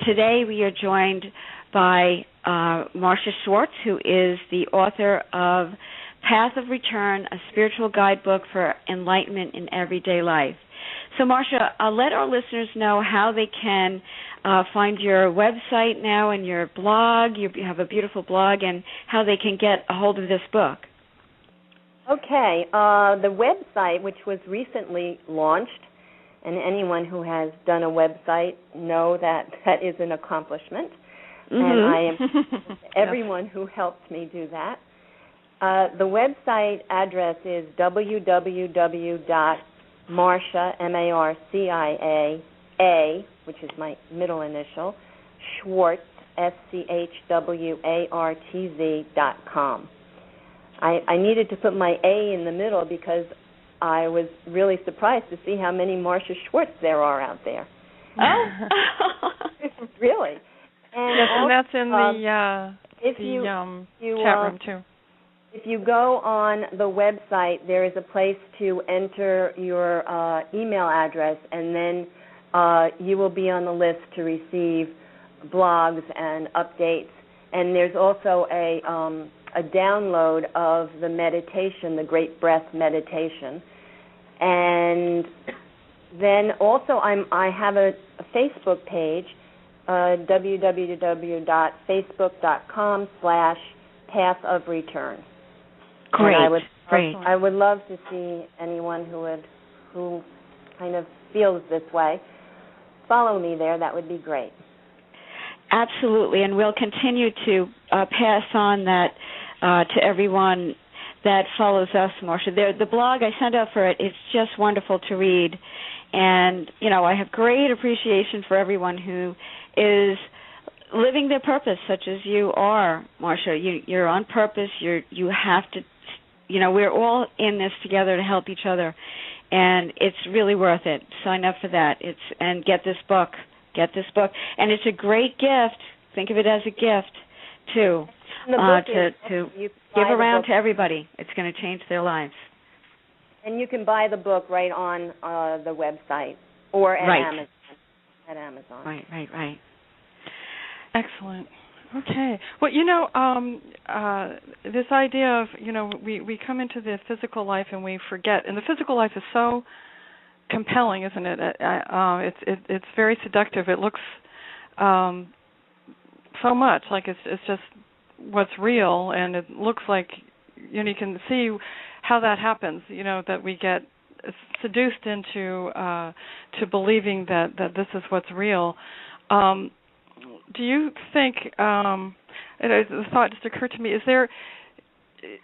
today we are joined by Marcia Schwartz, who is the author of Path of Return, a spiritual guidebook for enlightenment in everyday life. So, Marcia, let our listeners know how they can find your website now and your blog. You have a beautiful blog, and how they can get a hold of this book. Okay. The website, which was recently launched, and anyone who has done a website know that that is an accomplishment. Mm-hmm. And I am everyone who helped me do that. The website address is www.marcia, M-A-R-C-I-A, which is my middle initial, Schwartz, SCHWARTZ.com. I needed to put my A in the middle because I was really surprised to see how many Marcia Schwartz there are out there. Oh, really? And yes, also, and that's in the chat room too. If you go on the website, there is a place to enter your email address, and then you will be on the list to receive blogs and updates. And there's also a download of the meditation, the Great Breath meditation. And then also I have a Facebook page, www.facebook.com/Path of Return. great! And I would love to see anyone who kind of feels this way follow me there. That would be great. Absolutely, and we'll continue to pass on that to everyone that follows us, Marcia. The blog, I signed up for it. It's just wonderful to read. And, I have great appreciation for everyone who is living their purpose, such as you are, Marcia. You're on purpose. You have to, we're all in this together to help each other. And it's really worth it. Sign up for that. And get this book. And it's a great gift. Think of it as a gift, too. To give around to everybody. It's going to change their lives. And you can buy the book right on the website or at Amazon. At Amazon. Right. Excellent. Okay. Well, this idea of, we come into the physical life and we forget, and the physical life is so compelling, isn't it? It's very seductive. It looks so much like it's just what's real, and it looks like you can see how that happens. That we get seduced into to believing that this is what's real. Do you think? The thought just occurred to me: is there?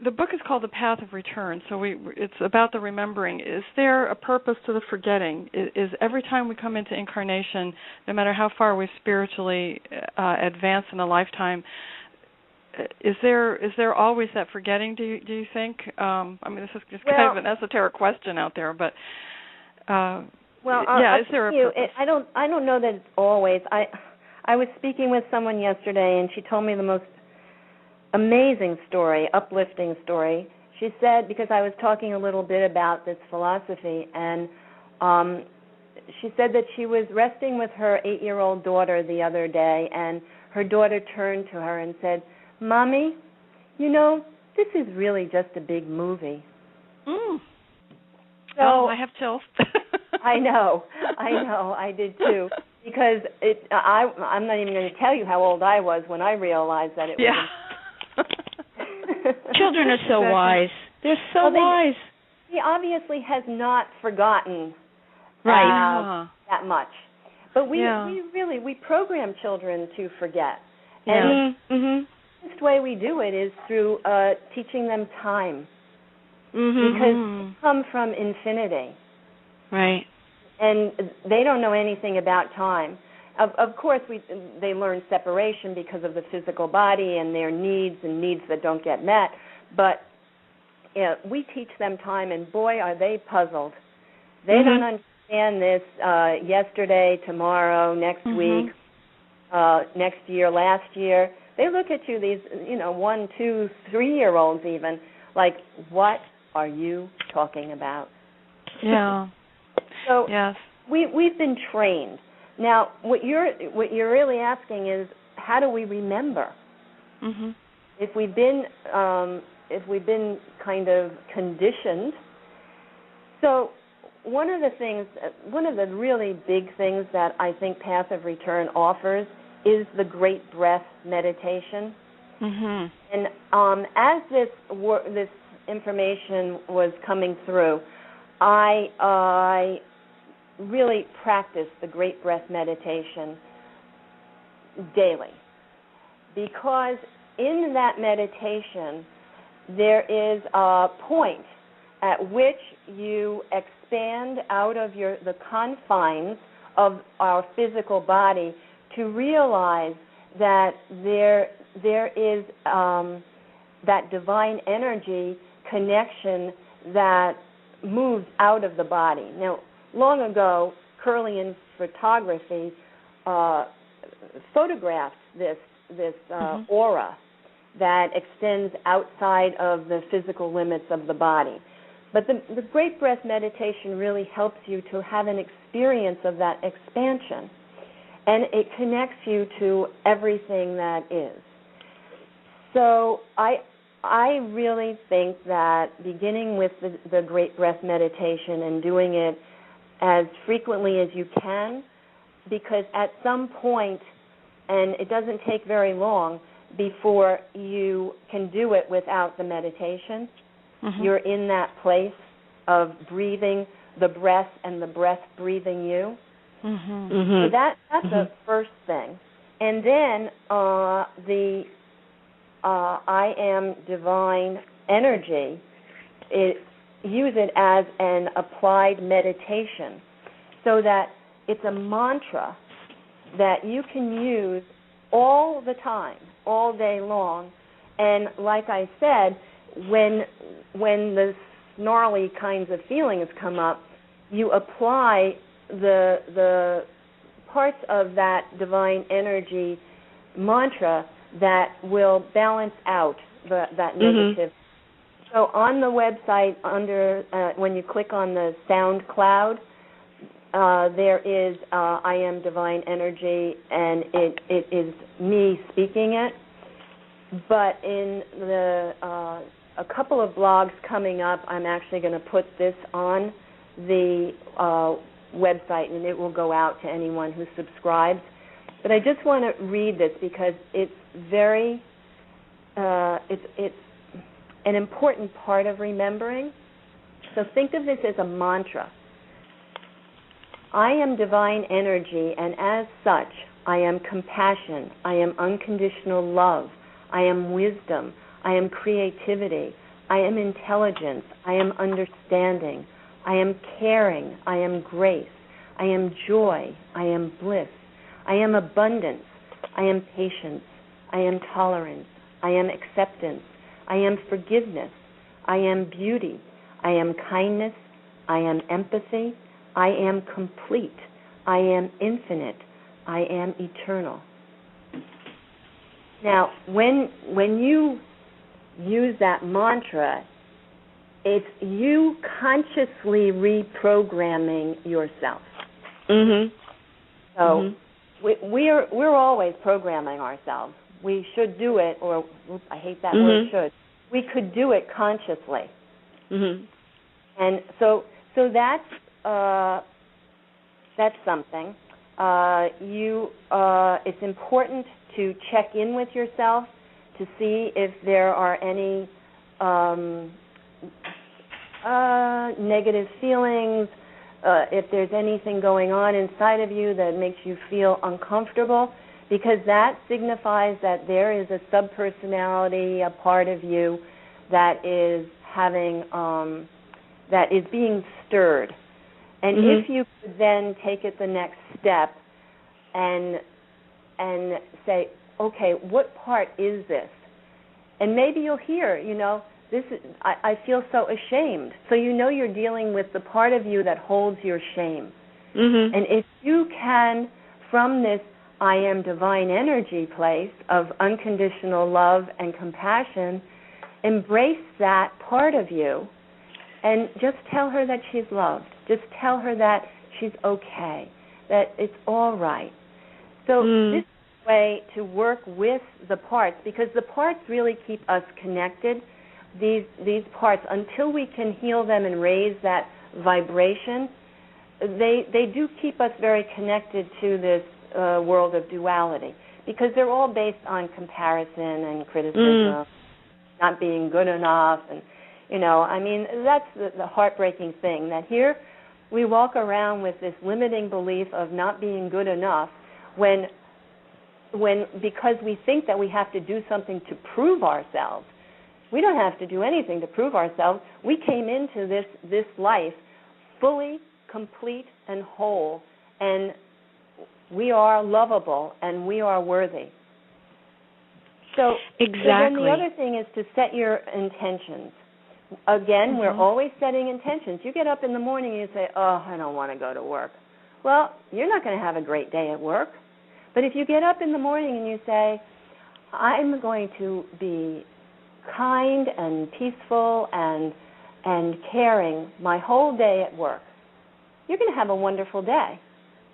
The book is called The Path of Return, so it's about the remembering. Is there a purpose to the forgetting? Is every time we come into incarnation, no matter how far we spiritually advance in a lifetime, is there always that forgetting? Do you think? This is just kind of an esoteric question out there, but is there a purpose? I don't know that it's always. I was speaking with someone yesterday, and she told me the most amazing story, uplifting story. She said, because I was talking a little bit about this philosophy, and she said that she was resting with her 8-year-old daughter the other day, and her daughter turned to her and said, "Mommy, this is really just a big movie." Mm. So, I have chills. I know, I did too. Because I'm not even going to tell you how old I was when I realized that it was. Children are so wise. They're so wise. He obviously has not forgotten that much. But we program children to forget. And the best way we do it is through teaching them time. Because we come from infinity. Right. And they don't know anything about time. Of course, they learn separation because of the physical body and their needs and needs that don't get met. But we teach them time, and boy, are they puzzled. They don't understand this yesterday, tomorrow, next week, next year, last year. They look at you, these 1, 2, 3-year-olds even, like, what are you talking about? Yeah. So we've been trained Now, what you're really asking is, how do we remember? Mhm. If we've been kind of conditioned. So one of the really big things that I think Path of Return offers is the Great Breath meditation. Mhm. And as this information was coming through, I really practiced the Great Breath meditation daily, because in that meditation there is a point at which you expand out of the confines of our physical body to realize that there is that divine energy connection that moves out of the body. Now, long ago, Kirlian photography photographed this aura that extends outside of the physical limits of the body. But the Great Breath meditation really helps you to have an experience of that expansion, and it connects you to everything that is. So I really think that beginning with the Great Breath meditation and doing it as frequently as you can, because at some point, and it doesn't take very long before you can do it without the meditation. Mm-hmm. You're in that place of breathing the breath and the breath breathing you. Mm-hmm. Mm-hmm. So that's the first thing. And then I am divine energy, use it as an applied meditation, so that it's a mantra that you can use all the time, all day long. And like I said, when the snarly kinds of feelings come up, you apply the parts of that divine energy mantra that will balance out that negative. So on the website, when you click on the sound cloud, there is I Am Divine Energy, and it is me speaking it. But in a couple of blogs coming up, I'm actually going to put this on the website, and it will go out to anyone who subscribes. But I just want to read this because it's very it's an important part of remembering. So think of this as a mantra. I am divine energy, and as such, I am compassion, I am unconditional love, I am wisdom, I am creativity, I am intelligence, I am understanding, I am caring, I am grace, I am joy, I am bliss, I am abundance, I am patience, I am tolerance, I am acceptance, I am forgiveness, I am beauty, I am kindness, I am empathy, I am complete, I am infinite, I am eternal. Now, when you use that mantra, it's you consciously reprogramming yourself. Mm-hmm. So we're always programming ourselves. We should do it, or I hate that word should. We could do it consciously. Mm-hmm. And so that's something. It's important to check in with yourself to see if there are any negative feelings, if there's anything going on inside of you that makes you feel uncomfortable, because that signifies that there is a subpersonality, a part of you that is that is being stirred. And if you could then take it the next step and say, okay, what part is this? And maybe you'll hear, this is, I feel so ashamed. So you're dealing with the part of you that holds your shame. Mm-hmm. And if you can, from this I am divine energy place of unconditional love and compassion, embrace that part of you and just tell her that she's loved. Just tell her that she's okay, that it's all right. So this is a way to work with the parts, because the parts really keep us connected. These parts, until we can heal them and raise that vibration, they do keep us very connected to this world of duality, because they're all based on comparison and criticism, not being good enough, and that's the heartbreaking thing, that here we walk around with this limiting belief of not being good enough when because we think that we have to do something to prove ourselves. We don't have to do anything to prove ourselves. We came into this life fully complete and whole, and we are lovable and we are worthy. So exactly. So then the other thing is to set your intentions. Again, we're always setting intentions. You get up in the morning and you say, oh, I don't want to go to work. Well, you're not going to have a great day at work. But if you get up in the morning and you say, I'm going to be kind and peaceful and caring my whole day at work, you're going to have a wonderful day.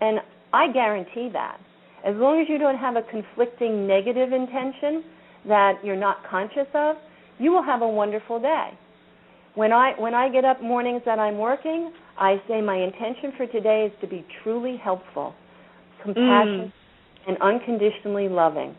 And I guarantee that. As long as you don't have a conflicting negative intention that you're not conscious of, you will have a wonderful day. When I get up mornings that I'm working, I say my intention for today is to be truly helpful, compassionate, and unconditionally loving.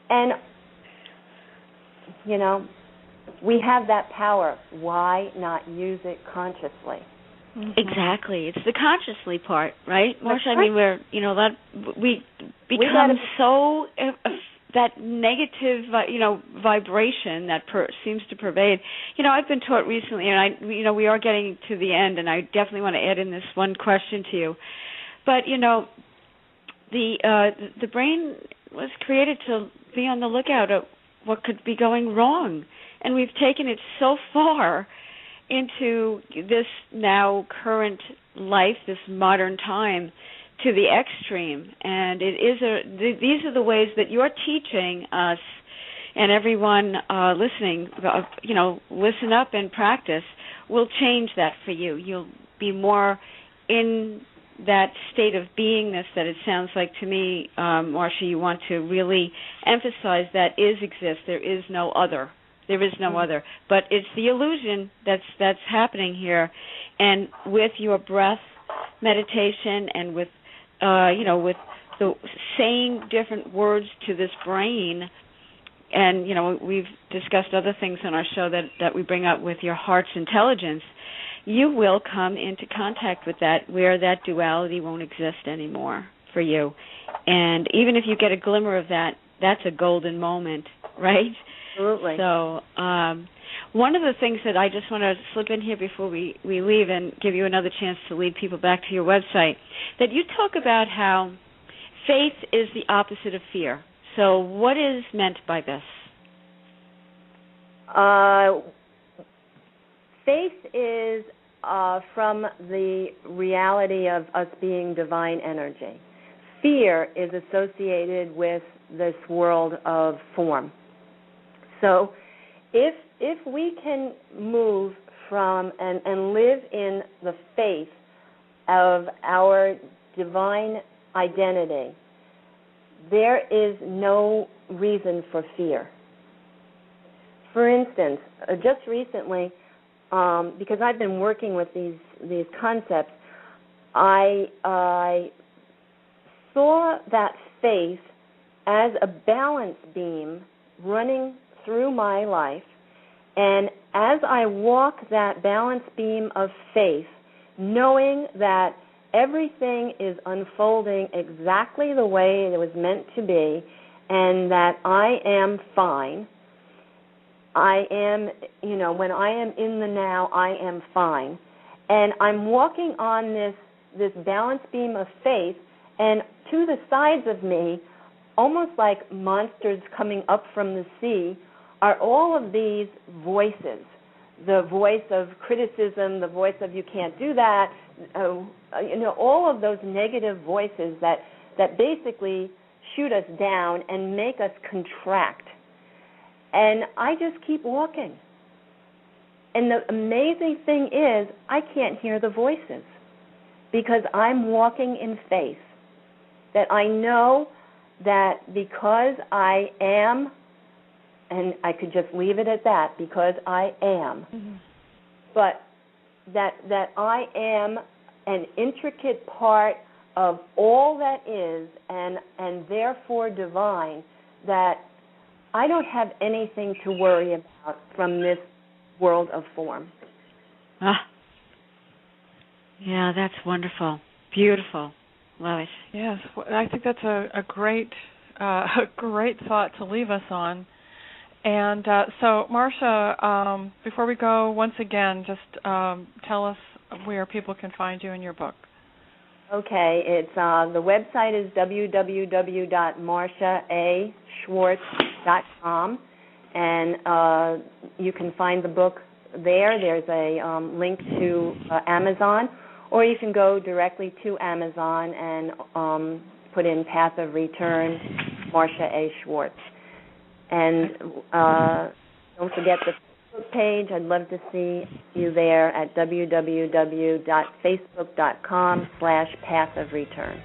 And, we have that power. Why not use it consciously? Exactly. It's the consciously part, right, Marcia? Right. I mean, we become so that negative, vibration that seems to pervade. I've been taught recently, and we are getting to the end, and I definitely want to add in this one question to you. But the brain was created to be on the lookout at what could be going wrong, and we've taken it so far into this now current life, this modern time, to the extreme. And these are the ways that you're teaching us and everyone listening. Listen up and practice will change that for you. You'll be more in that state of beingness that it sounds like to me, Marcia, you want to really emphasize that exists. There is no other. There is no other. But it's the illusion that's happening here. And with your breath meditation and with with the saying different words to this brain, and we've discussed other things on our show that we bring up with your heart's intelligence, you will come into contact with that where that duality won't exist anymore for you. And even if you get a glimmer of that, that's a golden moment, right? Absolutely. So one of the things that I just want to slip in here before we leave and give you another chance to lead people back to your website, that you talk about how faith is the opposite of fear. So what is meant by this? Faith is from the reality of us being divine energy. Fear is associated with this world of form. So if we can move from and live in the faith of our divine identity, there is no reason for fear. For instance, just recently, because I've been working with these concepts, I saw that faith as a balance beam running through my life, and as I walk that balance beam of faith, knowing that everything is unfolding exactly the way it was meant to be, and that I am fine. I am, when I am in the now, I am fine. And I'm walking on this balance beam of faith, and to the sides of me, almost like monsters coming up from the sea, are all of these voices. The voice of criticism, the voice of you can't do that, all of those negative voices that basically shoot us down and make us contract. And I just keep walking. And the amazing thing is I can't hear the voices because I'm walking in faith, that I know that because I am, and I could just leave it at that, because I am, but that I am an intricate part of all that is, and therefore divine, that I don't have anything to worry about from this world of form. Yeah, that's wonderful. Beautiful. Love it. Yes, I think that's a great thought to leave us on. And so, Marcia, before we go, once again, just tell us where people can find you in your book. Okay, it's the website is www.marciaschwartz.com, and you can find the book there. There's a link to Amazon, or you can go directly to Amazon and put in Path of Return, Marcia A. Schwartz. And don't forget the Facebook page. I'd love to see you there at www.facebook.com/Path of Return.